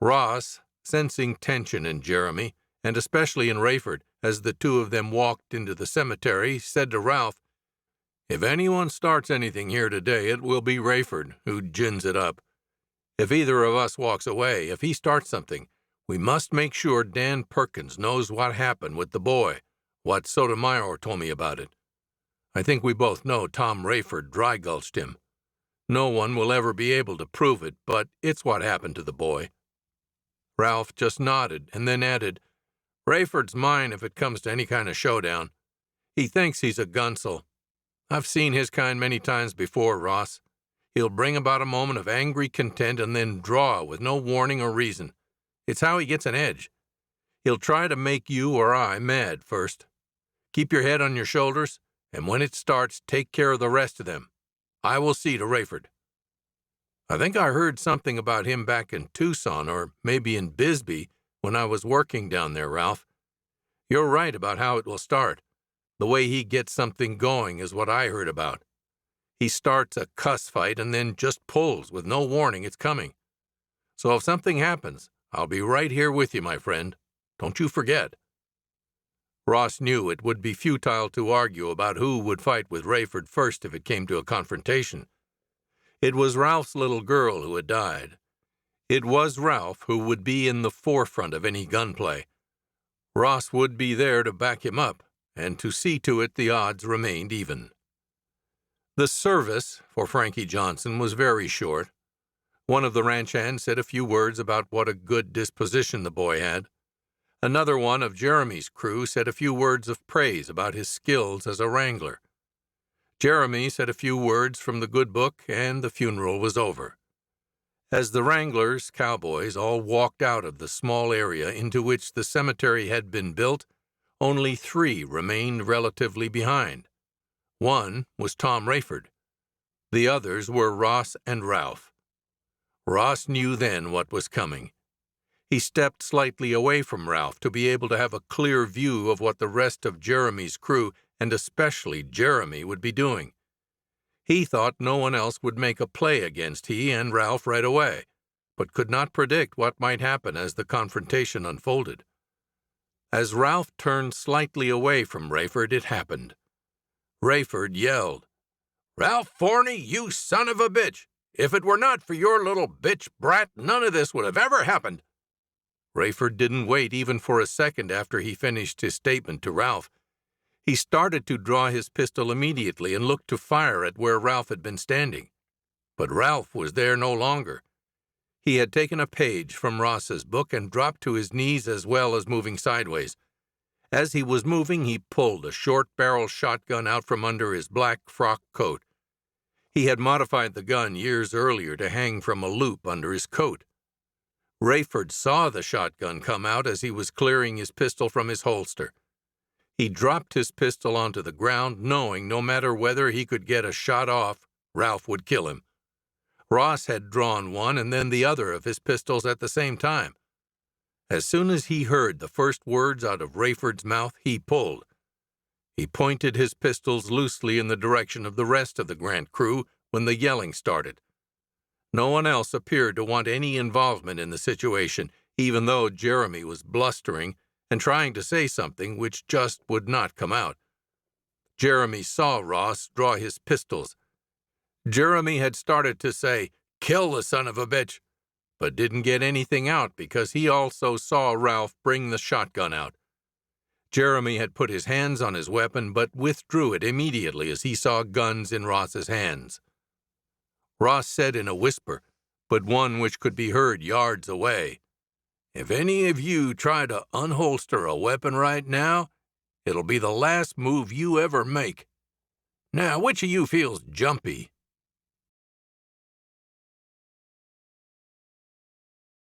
Ross, sensing tension in Jeremy, and especially in Rayford, as the two of them walked into the cemetery, said to Ralph, "If anyone starts anything here today, it will be Rayford who gins it up. If either of us walks away, if he starts something, we must make sure Dan Perkins knows what happened with the boy, what Sotomayor told me about it. I think we both know Tom Rayford dry-gulched him. No one will ever be able to prove it, but it's what happened to the boy." Ralph just nodded and then added, "Rayford's mine if it comes to any kind of showdown. He thinks he's a gunsel. I've seen his kind many times before, Ross. He'll bring about a moment of angry content and then draw with no warning or reason. It's how he gets an edge. He'll try to make you or I mad first. Keep your head on your shoulders, and when it starts, take care of the rest of them. I will see to Rayford. I think I heard something about him back in Tucson, or maybe in Bisbee, when I was working down there, Ralph. You're right about how it will start. The way he gets something going is what I heard about. He starts a cuss fight and then just pulls with no warning it's coming. So if something happens, I'll be right here with you, my friend. Don't you forget." Ross knew it would be futile to argue about who would fight with Rayford first if it came to a confrontation. It was Ralph's little girl who had died. It was Ralph who would be in the forefront of any gunplay. Ross would be there to back him up, and to see to it the odds remained even. The service for Frankie Johnson was very short. One of the ranch hands said a few words about what a good disposition the boy had. Another one of Jeremy's crew said a few words of praise about his skills as a wrangler. Jeremy said a few words from the good book, and the funeral was over. As the wranglers, cowboys, all walked out of the small area into which the cemetery had been built, only 3 remained relatively behind. One was Tom Rayford. The others were Ross and Ralph. Ross knew then what was coming. He stepped slightly away from Ralph to be able to have a clear view of what the rest of Jeremy's crew, and especially Jeremy, would be doing. He thought no one else would make a play against he and Ralph right away, but could not predict what might happen as the confrontation unfolded. As Ralph turned slightly away from Rayford, it happened. Rayford yelled, "Ralph Forney, you son of a bitch! If it were not for your little bitch brat, none of this would have ever happened." Rayford didn't wait even for a second after he finished his statement to Ralph. He started to draw his pistol immediately and looked to fire at where Ralph had been standing. But Ralph was there no longer. He had taken a page from Ross's book and dropped to his knees as well as moving sideways. As he was moving, he pulled a short-barrel shotgun out from under his black frock coat. He had modified the gun years earlier to hang from a loop under his coat. Rayford saw the shotgun come out as he was clearing his pistol from his holster. He dropped his pistol onto the ground, knowing no matter whether he could get a shot off, Ralph would kill him. Ross had drawn one and then the other of his pistols at the same time. As soon as he heard the first words out of Rayford's mouth, he pulled. He pointed his pistols loosely in the direction of the rest of the Grant crew when the yelling started. No one else appeared to want any involvement in the situation, even though Jeremy was blustering and trying to say something which just would not come out. Jeremy saw Ross draw his pistols. Jeremy had started to say, "Kill the son of a bitch," but didn't get anything out because he also saw Ralph bring the shotgun out. Jeremy had put his hands on his weapon but withdrew it immediately as he saw guns in Ross's hands. Ross said in a whisper, but one which could be heard yards away, "If any of you try to unholster a weapon right now, it'll be the last move you ever make. Now, which of you feels jumpy?"